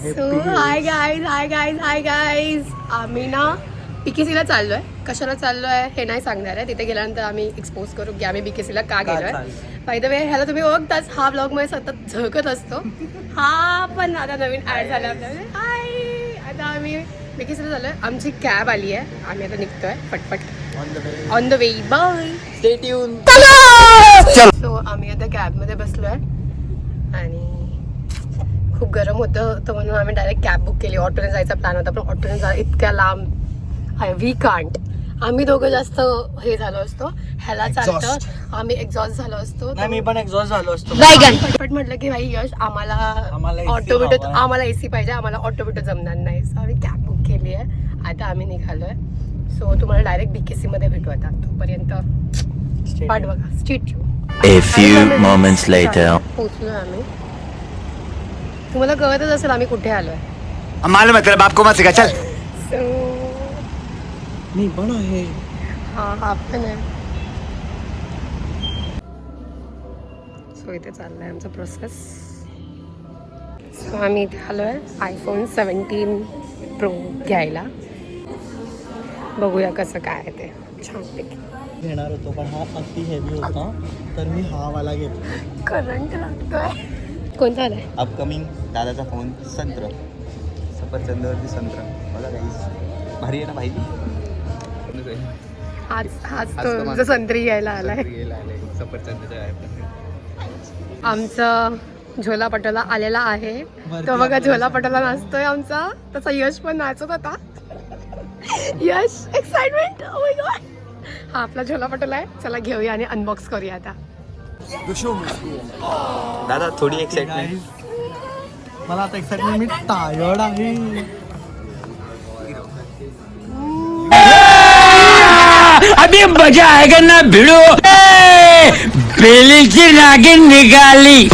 So hi guys आम्ही ना बीकेसीला चाललोय. कशाला चाललोय हे नाही सांगणार आहे. तिथे गेल्यानंतर आम्ही एक्सपोज करू की आम्ही बीकेसीला का गेलोय. बाय द वे ह्याला तुम्ही ओळखताच, हा ब्लॉग मध्ये सतत झळकत असतो. हा पण आता नवीन ऍड झाला आपल्याला. हाय, आता आम्ही बीकेसीला चाललोय. आमची कॅब आली आहे. आम्ही आता निघतोय पटपट on the way. Bye, stay tune. So आम्ही आता कॅबमध्ये बसलोय आणि खूप गरम होतं तर म्हणून आम्ही डायरेक्ट कॅब बुक केली. ऑटोने जायचा प्लॅन होता पण ऑटोने इतक्या लांब वी कांट. आम्ही दोघं जास्त हे झालो असतो, ह्याला चालतं आम्ही एक्झॉस्ट झालो असतो. मी पण एक्झॉस्ट झालो असतो. पटपट म्हटलं की भाई यश आम्हाला ऑटो बिटो, आम्हाला एसी पाहिजे, आम्हाला ऑटो बिटो जमणार नाही. सो आम्ही कॅब बुक केली आहे. आता आम्ही निघालोय. सो तुम्हाला डायरेक्ट बीकेसी मध्ये भेटू. आता तोपर्यंत वाट बघा. Street A few moments later. पोहोचलोय आम्ही. तुम्हाला कळतच असेल आम्ही कुठे आलोय. मालूम है तेरे बाप को मत सिखा चल. सो मी पण आहे. हा पण आहे. सो इथे चाललाय आमचा प्रोसेस. सो आम्ही इथे आलोय iPhone 17 Pro घ्यायला. बघूया कसं काय आहे ते. छानपैकी घेणार होतो पण हा अति हेवी होता तर मी हा वाला घेतला. करंट लागतोय. कोणता आलाय? अपकमिंग दादाचा फोन संत्र, सफरचंदावरती संत्र. बघा काही भारी आहे ना भाई. हाच तो जो संत्री घ्यायला आलाय. सफरचंदाच्या आहे. आमचा झोला पटोला आलेला आहे. तो बघा झोला पटोला नाचतोय आमचा. त्याचा यश पण नाचत होता. यश एक्साइटमेंट. Oh my God. हा आपला झोला पटोला आहे. चला घेऊया आणि अनबॉक्स करूया आता. दादा थोडी एक्साइटमेंट. मला आता एक्साइटमेंट, मी टायर्ड आहे. अभी मजा आएगा ना भिड़ो. बेलीची नागिन निघाली,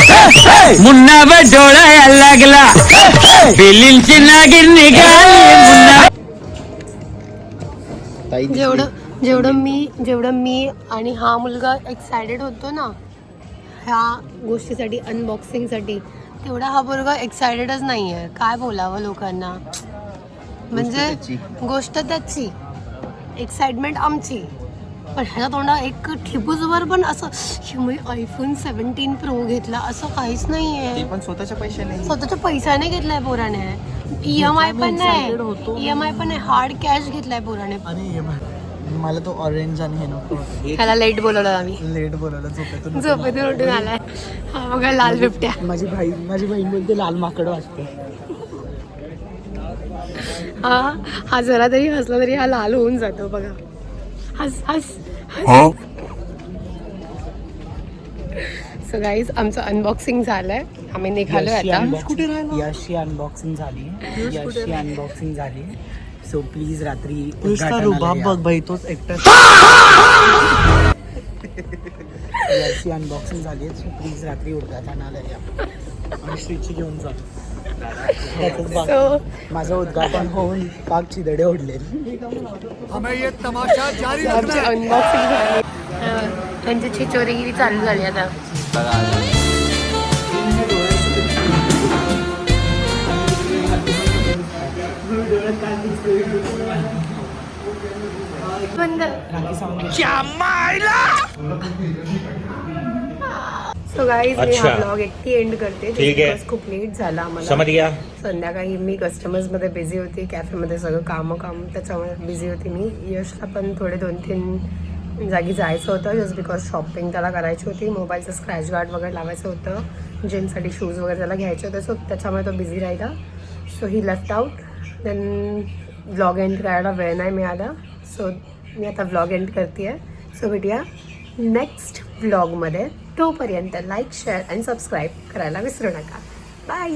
मुन्ना डोळा लागला. बेलीची नागिन निघाली, मुन्ना. जेवढं मी आणि हा मुलगा एक्सायटेड होतो ना ह्या गोष्टीसाठी, अनबॉक्सिंगसाठी, तेवढा हा मुलगा एक्सायटेडच नाही आहे. काय बोलावं लोकांना. म्हणजे गोष्ट त्याची, एक्साइटमेंट आमची. पण ह्याच्या तोंडा एक ठिपूजवर पण असं मी iPhone 17 Pro घेतला असं काहीच नाही आहे. पण स्वतःच्या पैशाने, स्वतःच्या पैशाने घेतलाय पोराने. EMI पण नाही, EMI पण नाही, हार्ड कॅश घेतलाय पोराने. आणि मला तो ऑरेंज आणि हे नको. ह्याला लेट बोलवलं आम्ही. लेट बोलवलं, झोपेतून उठून आलाय. हा बघा लाल बिबट्या. माझी बहीण बोलते लाल माकड वाटतं. हा जरा तरी हसला तरी हा लाल होऊन जातो बघा. हस. सो गाईज आमचं अनबॉक्सिंग झालंय. आम्ही निघालोय आता. याशी अनबॉक्सिंग झाली. सो प्लीज रात्री रुबाब बघ भाई, तोच एकटा. याची अनबॉक्सिंग झाली. सो प्लीज रात्री उद्घाटनाला या आणि श्रीची घेऊन जा. माझं उद्घाटन होऊन पाक चिदडे ओढले. आमची अनबॉक्सिंग झाली. त्यांची छिचोरीगिरी चालू झाली आता. बंद. सो गाईज मी हा ब्लॉग एकटी एंड करते. बिकॉज खूप लेट झाला आम्हाला. संध्याकाळी मी कस्टमर्स मध्ये बिझी होती. कॅफेमध्ये सगळं काम त्याच्यामुळे बिझी होती मी. यशला पण थोडे 2-3 जागी जायचं होतं जस्ट बिकॉज शॉपिंग त्याला करायची होती. मोबाईलचं स्क्रॅच गार्ड वगैरे लावायचं होतं. जिमसाठी शूज वगैरे त्याला घ्यायचे होते. सो त्याच्यामुळे तो बिझी राहिला. So he left out. Then blog end करायला वेळ नाही मिळाला. सो मी आता ब्लॉग एंड करते आहे. सो भेटूया नेक्स्ट ब्लॉगमध्ये. तोपर्यंत लाईक, शेअर आणि सबस्क्राईब करायला विसरू नका. बाय.